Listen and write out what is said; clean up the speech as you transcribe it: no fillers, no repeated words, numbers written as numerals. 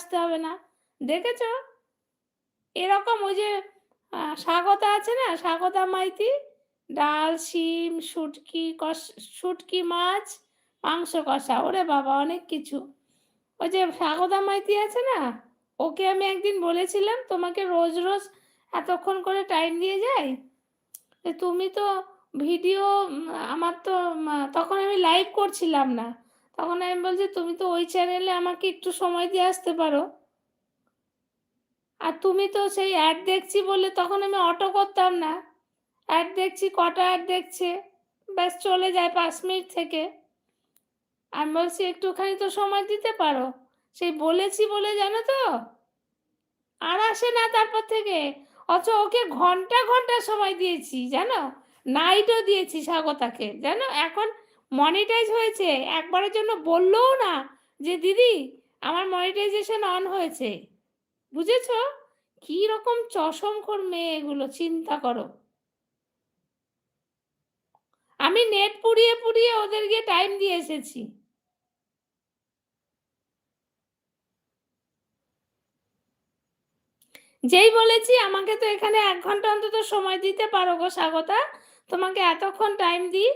আসতে হবে না। দেখেছ? এরকম ওই যে স্বাগতা আছে না, স্বাগতা মাইতি, ডাল, শিম, শুটকি মাছ, মাংস কষা। ওরে বাবা অনেক কিছু। ওই যে স্বাগতা মাইতি আছে না, ওকে আমি একদিন বলেছিলাম তোমাকে রোজ রোজ এতক্ষণ করে টাইম দিয়ে যাই, তুমি তো ভিডিও, আমার তো তখন আমি লাইভ করছিলাম না, তখন আমি বলছি তুমি তো ওই চ্যানেলে আমাকে একটু সময় দিয়ে আসতে পারো। আর তুমি তো সেই অ্যাড দেখছি বলে তখন আমি অটো করতাম না, অ্যাড দেখছি, কটা অ্যাড দেখছে, ব্যাস চলে যায় 5 মিনিট থেকে। আমি বলছি একটুখানি তো সময় দিতে পারো, সেই বলেছি বলে জানো তো আর আসে না তারপর থেকে। অথচ ওকে ঘন্টা ঘন্টা সময় দিয়েছি জানো, নাইটও দিয়েছি স্বাগতাকে জানো। এখন মনিটাইজ হয়েছে, একবারের জন্য বললোও না যে দিদি আমার মনিটাইজেশন অন হয়েছে। বুঝেছো কি রকম চশমখোর মেয়ে এগুলো, চিন্তা করো। আমি নেট পুড়িয়ে পুড়িয়ে ওদের গিয়ে টাইম দিয়ে এসেছি। যেই বলেছি আমাকে তো এখানে 1 ঘন্টা অন্তত সময় দিতে পারো গো স্বাগতা, তোমাকে এতক্ষণ টাইম দিই,